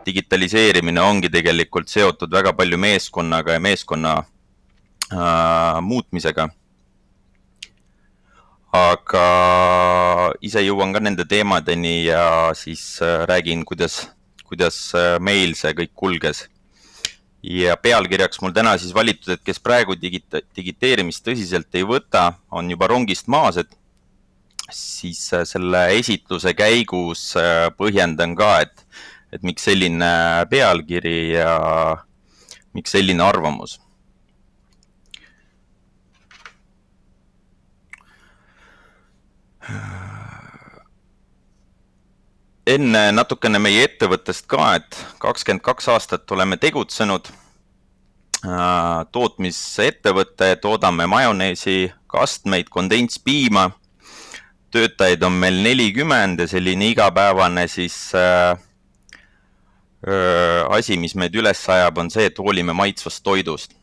digitaliseerimine ongi tegelikult seotud väga palju meeskonnaga ja meeskonna muutmisega. Aga ise jõuan ka nende teemadeni ja siis räägin, kuidas meil see kõik kulges. Ja pealkirjaks mul täna siis valitud, et kes praegu digiteerimist tõsiselt ei võta, on juba rongist maas, et siis selle esitluse käigus põhjendan ka, et miks selline pealkiri ja miks selline arvamus. Enne natukene meie ettevõttest ka, et 22 aastat oleme tegutsenud. Tootmisettevõtte, toodame majoneesi, kastmeid, kondentspiima. Töötajaid on meil 40 ja selline igapäevane siis asi, mis meid üles ajab, on see, et hoolime maitsvast toidust.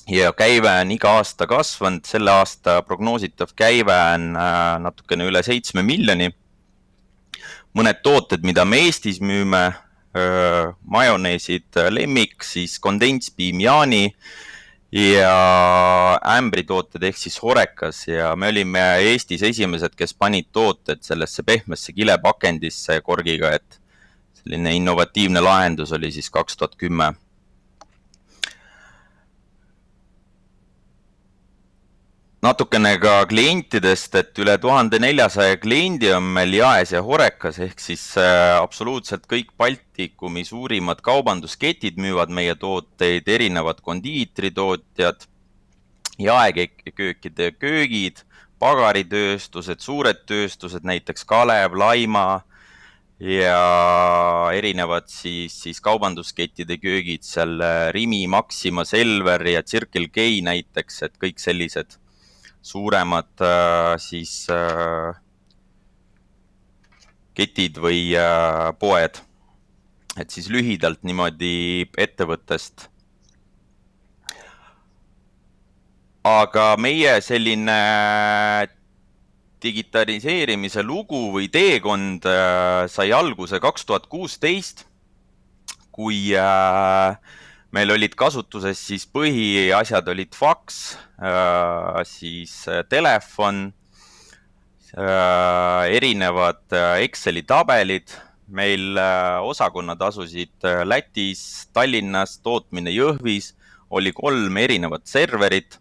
Ja käive on iga aasta kasvanud, selle aasta prognoositav käive on natukene üle 7 miljoni. Mõned tooted, mida me Eestis müüme, majoneesid Lemmik, siis kondentspiim Jaani ja ämbritooted ehk siis Horekas ja me olime Eestis esimesed, kes panid tooted sellesse pehmesse kilepakendisse korgiga, et selline innovatiivne lahendus oli siis 2010. Natukene ka klientidest, et üle 1400 kliendi on meil Jaes ja Horekas, ehk siis absoluutselt kõik Baltikumi suurimad kaubandusketid müüvad meie tooteid, erinevad kondiitritootjad, jaeköökide köögid, pagaritööstused, suured tööstused, näiteks Kalev, Laima ja erinevad siis kaubanduskettide köögid, seal Rimi, Maxima, Selver ja Circle K näiteks, et kõik sellised suuremad siis ketid või poed. Et siis lühidalt niimoodi ettevõttest. Aga meie selline digitaliseerimise lugu või teekond sai alguse 2016, kui meil olid kasutuses siis põhiasjad olid faks, siis telefon, erinevad Exceli tabelid. Meil osakonnad asusid Lätis, Tallinnas, tootmine Jõhvis, oli 3 erinevat serverit.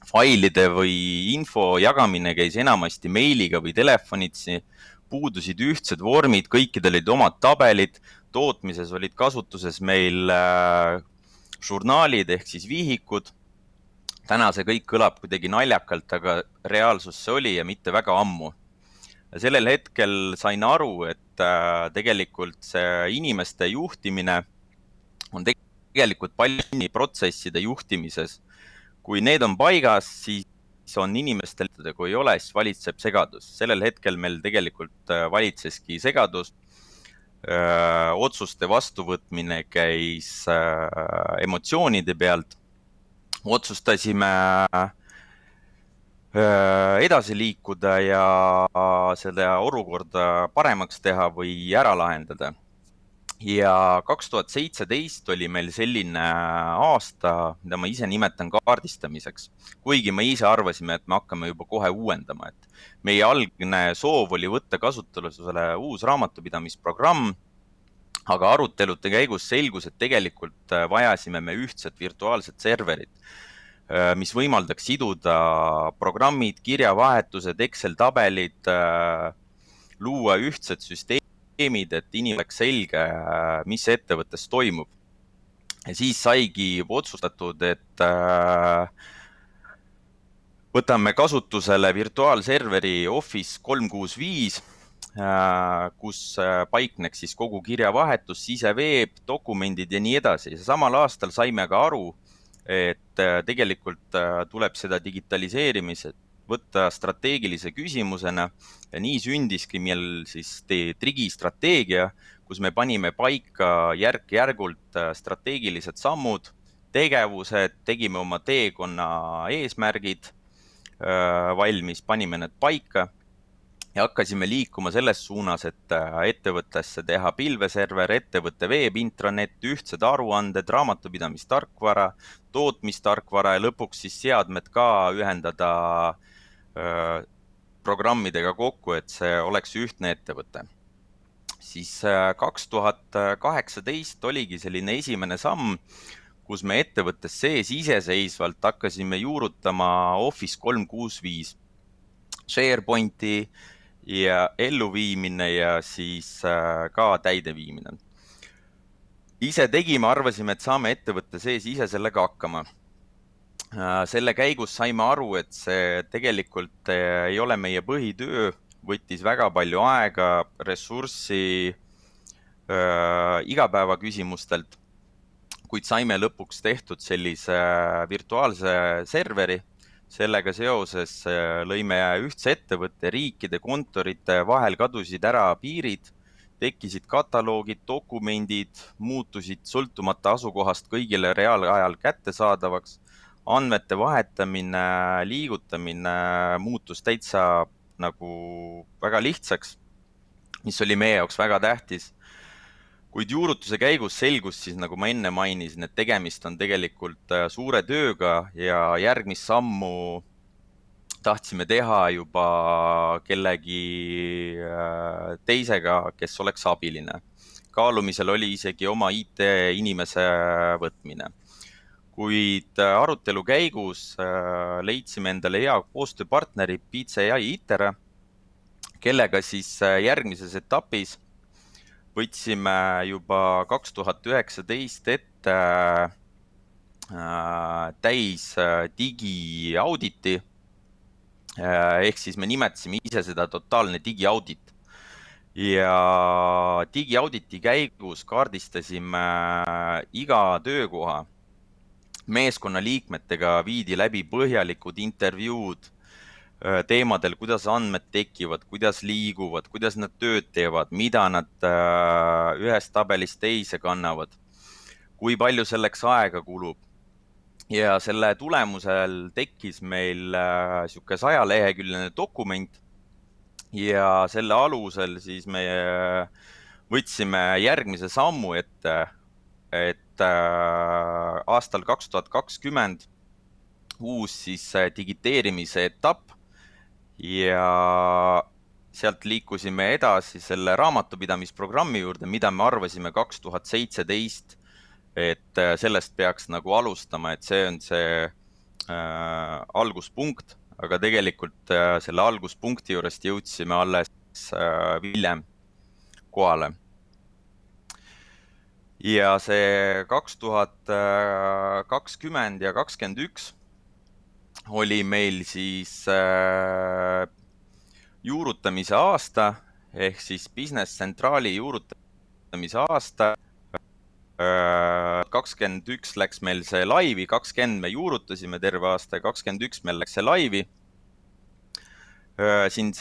Failide või info jagamine käis enamasti meiliga või telefonitsi, puudusid ühtsed vormid, kõikidel olid omad tabelid. Tootmises olid kasutuses meil žurnaalid ehk siis vihikud. Täna see kõik kõlab kuidagi naljakalt, aga reaalsus see oli ja mitte väga ammu. Sellel hetkel sain aru, et tegelikult see inimeste juhtimine on tegelikult palju protsesside juhtimises. Kui need on paigas, siis on inimestel, kui ei ole, siis valitseb segadus. Sellel hetkel meil tegelikult valitseski segadus. Otsuste vastuvõtmine käis emotsioonide pealt. Otsustasime edasi liikuda ja seda olukorda paremaks teha või ära lahendada. Ja 2017 oli meil selline aasta, mida ma ise nimetan kaardistamiseks. Kuigi me ise arvasime, et me hakkame juba kohe uuendama. Et meie algne soov oli võtta kasutusele uus raamatupidamisprogramm, aga arutelude käigus selgus, et tegelikult vajasime me ühtset virtuaalset serverit, mis võimaldaks siduda programmid, kirjavahetused, Excel-tabelid, luua ühtset süsteemi, et inimene oleks selge, mis ettevõttes toimub. Ja siis saigi otsustatud, et võtame kasutusele virtuaalserveri Office 365, kus paikneks siis kogu kirjavahetus, siseveeb, dokumendid ja nii edasi. Samal aastal saime ka aru, et tegelikult tuleb seda digitaliseerimised võtta strateegilise küsimusena ja nii sündiski meil siis trigistrateegia, kus me panime paika järk-järgult strateegilised sammud, tegevused, tegime oma teekonna eesmärgid valmis, panime need paika ja hakkasime liikuma selles suunas, et ettevõttesse teha pilveserver, ettevõtte veebintranet, ühtsed aruanded, raamatupidamistarkvara, tootmistarkvara ja lõpuks siis seadmed ka ühendada programmidega kokku, et see oleks ühtne ettevõte. Siis 2018 oligi selline esimene samm, kus me ettevõttes sees iseseisvalt hakkasime juurutama Office 365, SharePointi ja elluviimine ja siis ka täideviimine. Ise tegime, arvasime, et saame ettevõtte sees ise sellega hakkama. Selle käigus saime aru, et see tegelikult ei ole meie põhitöö, võttis väga palju aega, ressurssi igapäevaküsimustelt, kuid saime lõpuks tehtud sellise virtuaalse serveri. Sellega seoses lõime ühtse ettevõtte, riikide, kontorite vahel kadusid ära piirid, tekkisid kataloogid, dokumendid, muutusid sõltumata asukohast kõigile reaalajal kättesaadavaks. Andmete vahetamine, liigutamine muutus täitsa nagu väga lihtsaks, mis oli meie jaoks väga tähtis. Kuid juurutuse käigus selgus siis, nagu ma enne mainisin, et tegemist on tegelikult suure tööga ja järgmist sammu tahtsime teha juba kellegi teisega, kes oleks abiline. Kaalumisel oli isegi oma IT-inimese võtmine. Kuid arutelu käigus leidsime endale hea koostööpartneri PCI ITERE, kellega siis järgmises etapis võtsime juba 2019 ette täis digiauditi, ehk siis me nimetasime ise seda totaalne digiaudit. Ja digiauditi käigus kaardistasime iga töökoha, meeskonnaliikmetega viidi läbi põhjalikud intervjuud teemadel, kuidas andmed tekivad, kuidas liiguvad, kuidas nad tööd teevad, mida nad ühest tabelist teise kannavad, kui palju selleks aega kulub. Ja selle tulemusel tekkis meil sihuke 100-leheküljeline dokument ja selle alusel siis me võtsime järgmise sammu ette, et aastal 2020 uus siis digiteerimise etapp ja sealt liikusime edasi selle raamatupidamisprogrammi juurde, mida me arvasime 2017, et sellest peaks nagu alustama, et see on see alguspunkt, aga tegelikult selle alguspunkti juurest jõudsime alles hiljem kohale. Ja see 2020 ja 2021 oli meil siis juurutamise aasta, ehk siis Business Centrali juurutamise aasta. 2021 läks meil see laivi, 2020 me juurutasime terve aasta ja 2021 meil läks see laivi. Siin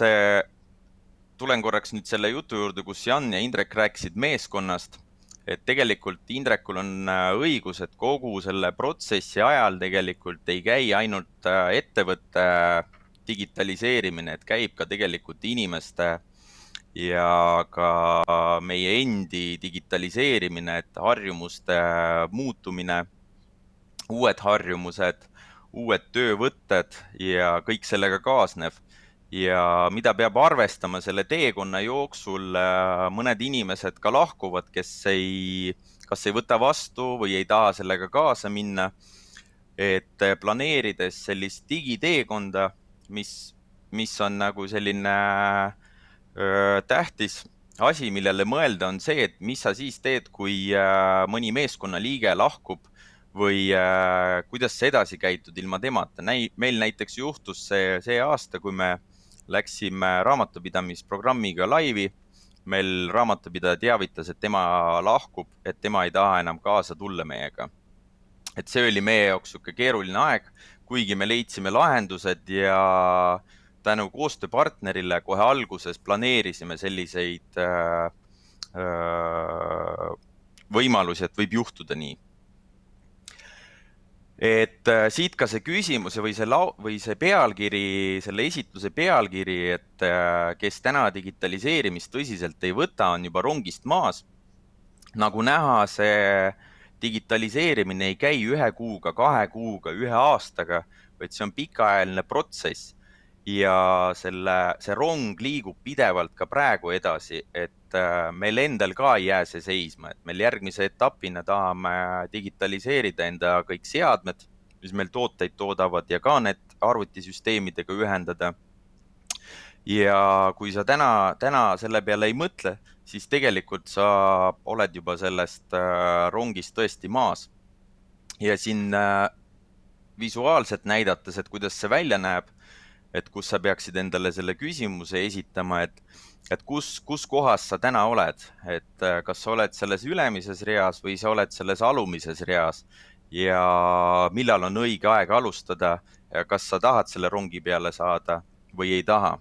tulen korraks nüüd selle jutu juurde, kus Jan ja Indrek rääkisid meeskonnast. Et tegelikult Indrekul on õigus, et kogu selle protsessi ajal tegelikult ei käi ainult ettevõtte digitaliseerimine, et käib ka tegelikult inimeste ja ka meie endi digitaliseerimine, et harjumuste muutumine, uued harjumused, uued töövõtted ja kõik sellega kaasnev. Ja mida peab arvestama selle teekonna jooksul, mõned inimesed ka lahkuvad, kas ei võta vastu või ei taha sellega kaasa minna. Et planeerides sellist digiteekonda, mis on nagu selline tähtis asi, millele mõelda, on see, et mis sa siis teed, kui mõni meeskonnaliige lahkub või kuidas sa edasi käitud ilma temata. Meil näiteks juhtus see aasta, kui me läksime raamatupidamisprogrammiga laivi. Meil raamatupidaja teavitas, et tema lahkub, et tema ei taha enam kaasa tulla meiega. Et see oli meie jaoks sihuke keeruline aeg, kuigi me leidsime lahendused ja tänu koostööpartnerile kohe alguses planeerisime selliseid võimalusi, et võib juhtuda nii. et siit ka see küsimus või või see pealkiri, selle esitluse pealkiri, et kes täna digitaliseerimist tõsiselt ei võta, on juba rongist maas. Nagu näha, see digitaliseerimine ei käi 1 kuuga, 2 kuuga, 1 aastaga, vaid see on pikaajaline protsess. Ja see rong liigub pidevalt ka praegu edasi, et meil endal ka ei jää see seisma, et meil järgmise etapina tahame digitaliseerida enda kõik seadmed, mis meil tooteid toodavad ja ka need arvutisüsteemidega ühendada. Ja kui sa täna selle peale ei mõtle, siis tegelikult sa oled juba sellest rongist tõesti maas. Ja siin visuaalselt näidates, et kuidas see välja näeb, et kus sa peaksid endale selle küsimuse esitama, et kus kohas sa täna oled, et kas sa oled selles ülemises reas või sa oled selles alumises reas ja millal on õige aeg alustada ja kas sa tahad selle rongi peale saada või ei taha.